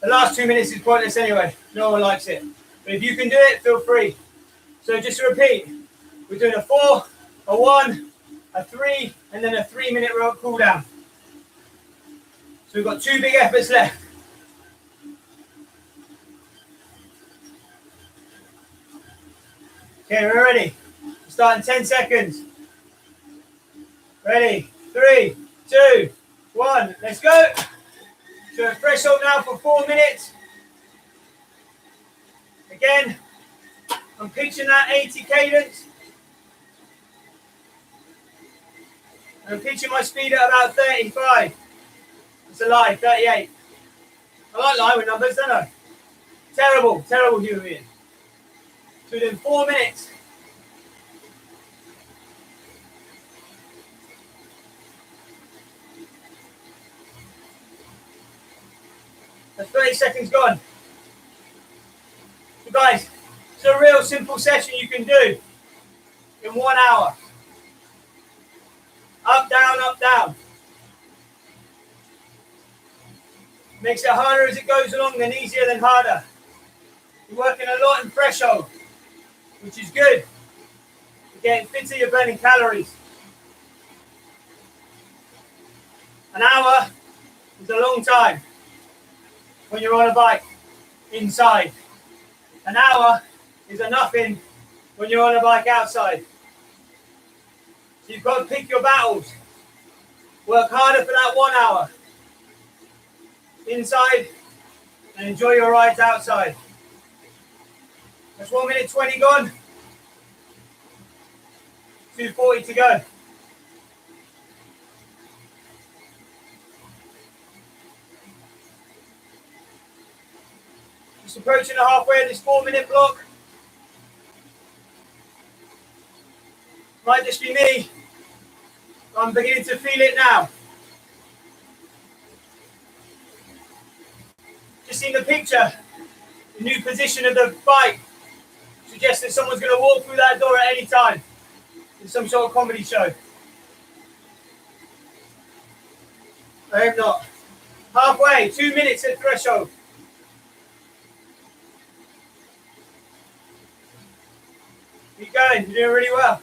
The last 2 minutes is pointless anyway. No one likes it. But if you can do it, feel free. So just to repeat, we're doing a 4, a 1, a 3, and then a 3 minute cool down. So we've got 2 big efforts left. Okay, we're ready. Start in 10 seconds. Ready? 3, 2, 1. Let's go. So a threshold now for 4 minutes. Again, I'm pitching that 80 cadence. I'm pitching my speed at about 35. It's a lie, 38. I like lying with numbers, don't I? Terrible human being. So within 4 minutes. That's 30 seconds gone. So guys, it's a real simple session you can do in 1 hour. Up, down, up, down. Makes it harder as it goes along, then easier, then harder. You're working a lot in threshold, which is good. You're getting fitter, you're burning calories. An hour is a long time when you're on a bike inside. An hour is a nothing when you're on a bike outside. So you've got to pick your battles. Work harder for that 1 hour inside and enjoy your rides outside. That's 1 minute 20 gone. 2:40 to go. Just approaching the halfway of this 4 minute block. Might just be me. I'm beginning to feel it now. Just seen the picture, the new position of the bike suggests that someone's going to walk through that door at any time in some sort of comedy show. I hope not. Halfway, 2 minutes at threshold. Keep going, you're doing really well.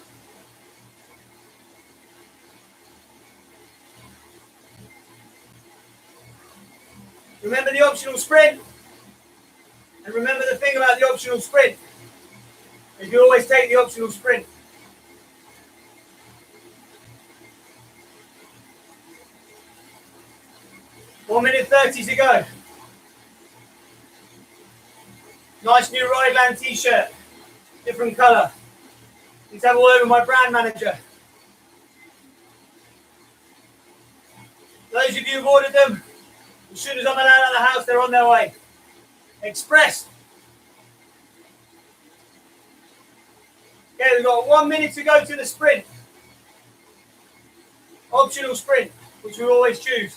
Remember the optional sprint. And remember the thing about the optional sprint is you always take the optional sprint. One minute 30 to go. Nice new Rideland t-shirt. Different colour. Need to have all over my brand manager. Those of you who've ordered them, as soon as I'm allowed out of the house, they're on their way. Express. Okay, we've got 1 minute to go to the sprint. Optional sprint, which we always choose.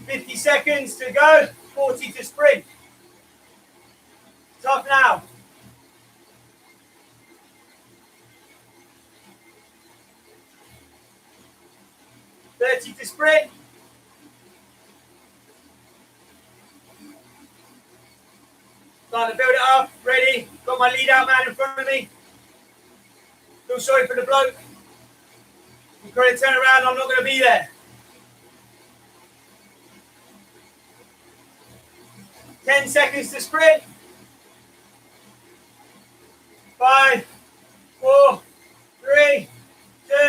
$50 seconds to go, 40 to sprint. Tough now. $30 to sprint. Starting to build it up. Ready. Got my lead out man in front of me. Feel sorry for the bloke. You've got to turn around. I'm not going to be there. 10 seconds to sprint. 5, 4, 3,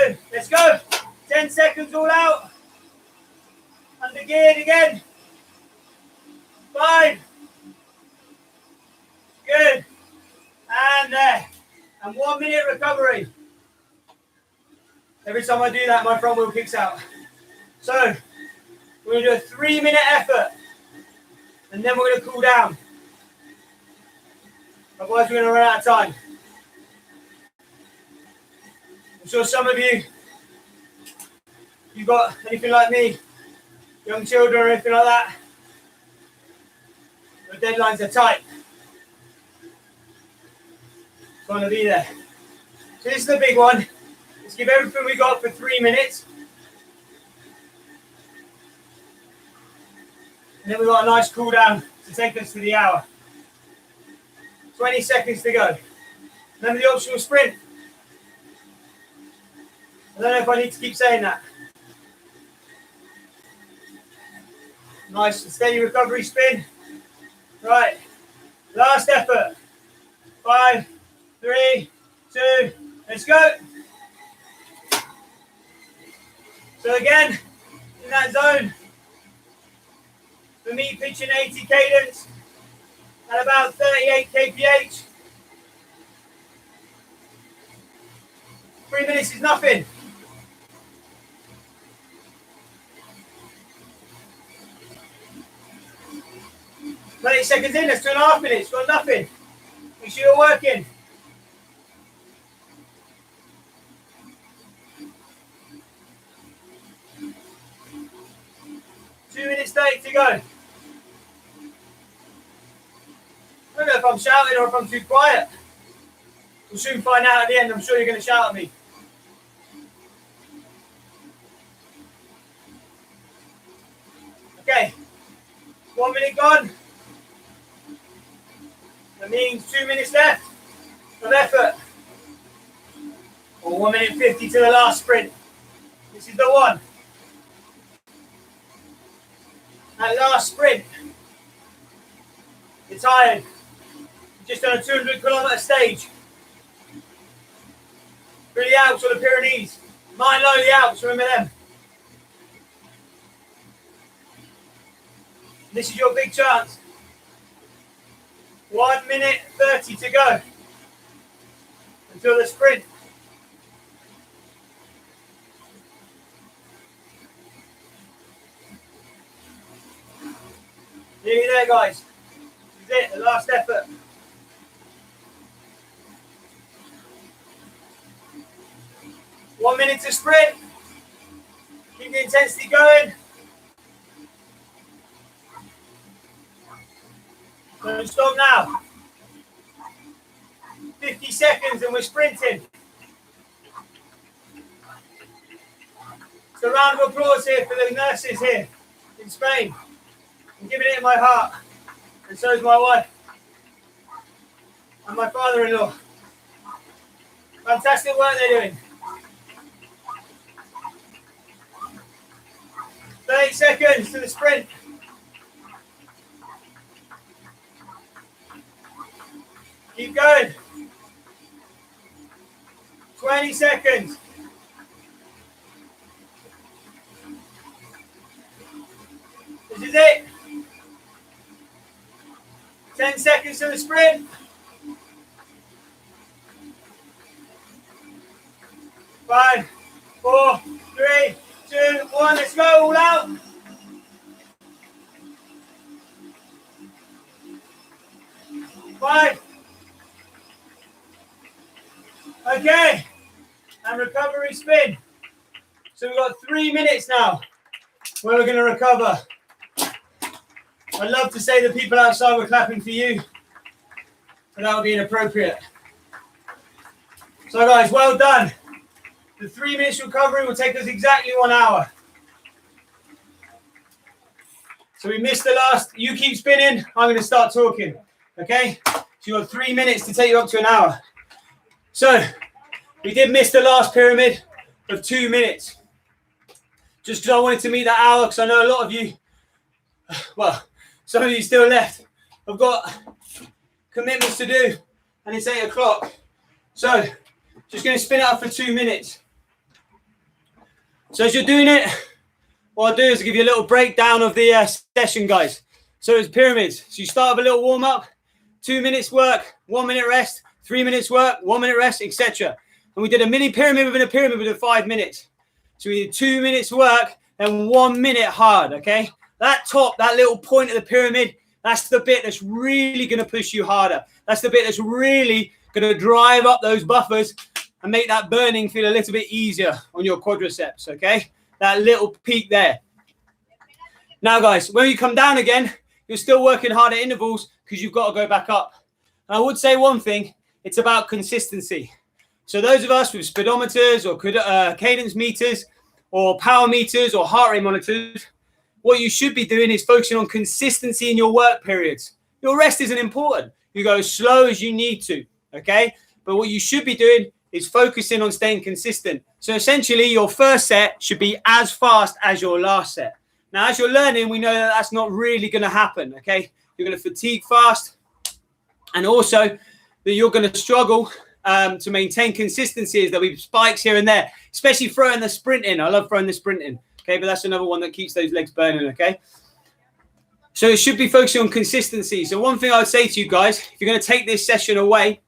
2. Let's go. 10 seconds all out. Under geared again. 5. Good. And there. And 1 minute recovery. Every time I do that, my front wheel kicks out. So, we're going to do a 3-minute effort. And then we're going to cool down. Otherwise, we're going to run out of time. I'm sure some of you, you've got anything like me, young children or anything like that. The deadlines are tight. Trying to be there. So this is the big one. Let's give everything we got for 3 minutes. And then we've got a nice cool down to take us to the hour. 20 seconds to go. Remember the optional sprint. I don't know if I need to keep saying that. Nice and steady recovery spin. Right. Last effort. 5, 3, 2. Let's go. So again, in that zone, for me pitching 80 cadence at about 38 kph. 3 minutes is nothing. Thirty seconds in, that's 2.5 minutes, got nothing. Make sure you're working. Two minutes 30 to go. I don't know if I'm shouting or if I'm too quiet. We'll soon find out at the end. I'm sure you're going to shout at me. Okay. 1 minute gone. That means 2 minutes left of effort. Or 1 minute 50 to the last sprint. This is the one. That last sprint. You're tired. You've just done a 200-kilometre stage. Through the Alps or the Pyrenees. Mine low the Alps, remember them. This is your big chance. 1 minute 30 to go until the sprint. Nearly there, guys. This is it, the last effort. One minute to sprint. Keep the intensity going. Don't stop now. 50 seconds and we're sprinting. So a round of applause here for the nurses here in Spain. I'm giving it in my heart. And so is my wife. And my father-in-law. Fantastic work they're doing. 30 seconds to the sprint. Keep going. 20 seconds. This is it. 10 seconds to the sprint. 5, 4, 3, 2, 1. Let's go. All out. Five. Okay. And recovery spin. So we've got 3 minutes now where we're going to recover. I'd love to say the people outside were clapping for you, but that would be inappropriate. So guys, well done. The 3 minutes recovery will take us exactly 1 hour. So we missed the last. You keep spinning. I'm going to start talking. Okay, so you've got 3 minutes to take you up to an hour. So we did miss the last pyramid of 2 minutes. Just because I wanted to meet that hour, because I know a lot of you, well, some of you still left. I've got commitments to do, and it's 8 o'clock. So just going to spin it up for 2 minutes. So as you're doing it, what I'll do is I'll give you a little breakdown of the session, guys. So it's pyramids. So you start with a little warm up, 2 minutes work, 1 minute rest, 3 minutes work, 1 minute rest, etc. And we did a mini pyramid within a pyramid within 5 minutes. So we did 2 minutes work and 1 minute hard, okay? That top, that little point of the pyramid, that's the bit that's really going to push you harder. That's the bit that's really going to drive up those buffers and make that burning feel a little bit easier on your quadriceps, okay? That little peak there. Now, guys, when you come down again, you're still working hard at intervals because you've got to go back up. And I would say one thing, it's about consistency. So those of us with speedometers or cadence meters or power meters or heart rate monitors, what you should be doing is focusing on consistency in your work periods. Your rest isn't important. You go as slow as you need to, okay? But what you should be doing is focusing on staying consistent. So essentially, your first set should be as fast as your last set. Now, as you're learning, we know that that's not really going to happen, okay? You're going to fatigue fast, and also that you're going to struggle to maintain consistency. There'll be spikes here and there, especially throwing the sprint in. I love throwing the sprint in, okay? But that's another one that keeps those legs burning, okay? So it should be focusing on consistency. So one thing I would say to you guys, if you're going to take this session away,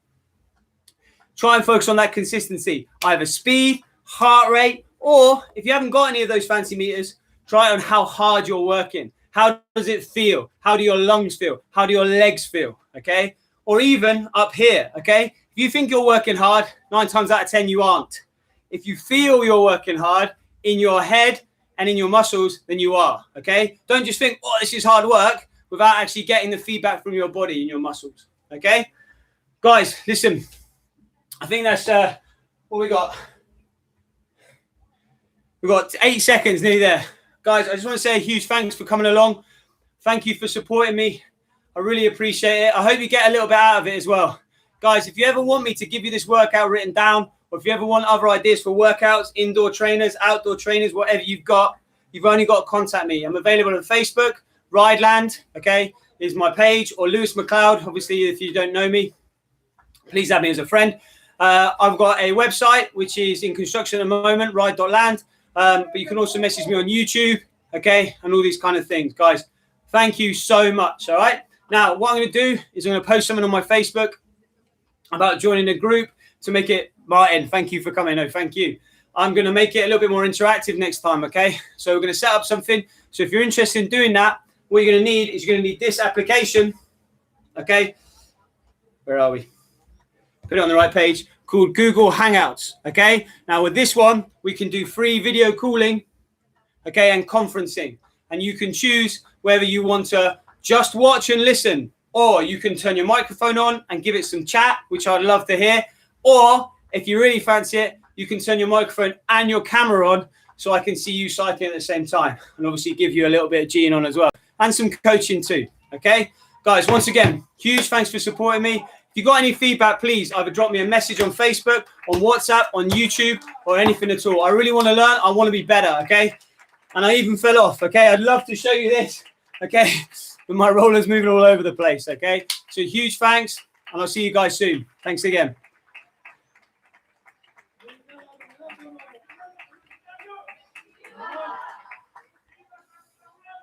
try and focus on that consistency, either speed, heart rate, or if you haven't got any of those fancy meters, try on how hard you're working. How does it feel? How do your lungs feel? How do your legs feel? Okay? Or even up here, okay? If you think you're working hard, 9 times out of 10, you aren't. If you feel you're working hard in your head and in your muscles, then you are, okay? Don't just think, oh, this is hard work, without actually getting the feedback from your body and your muscles, okay? Guys, listen, I think that's what we got. We've got 8 seconds nearly there. Guys, I just want to say a huge thanks for coming along. Thank you for supporting me. I really appreciate it. I hope you get a little bit out of it as well. Guys, if you ever want me to give you this workout written down, or if you ever want other ideas for workouts, indoor trainers, outdoor trainers, whatever you've got, you've only got to contact me. I'm available on Facebook. Rideland, okay, is my page, or Lewis McLeod. Obviously, if you don't know me, please add me as a friend. I've got a website, which is in construction at the moment, ride.land. But you can also message me on YouTube, okay, and all these kind of things. Guys, thank you so much, all right? Now, what I'm going to do is I'm going to post something on my Facebook about joining a group to make it, Martin, thank you for coming. No, thank you. I'm going to make it a little bit more interactive next time, okay? So we're going to set up something. So if you're interested in doing that, what you're going to need is you're going to need this application, okay? Where are we? Put it on the right page, called Google Hangouts, okay? Now with this one, we can do free video calling, okay, and conferencing. And you can choose whether you want to just watch and listen, or you can turn your microphone on and give it some chat, which I'd love to hear. Or if you really fancy it, you can turn your microphone and your camera on so I can see you cycling at the same time, and obviously give you a little bit of G-ing on as well, and some coaching too, okay? Guys, once again, huge thanks for supporting me. If you got any feedback, please either drop me a message on Facebook, on WhatsApp, on YouTube, or anything at all. I really want to learn. I want to be better, okay? And I even fell off, okay? I'd love to show you this, okay? But my roller's moving all over the place, okay? So huge thanks, and I'll see you guys soon. Thanks again.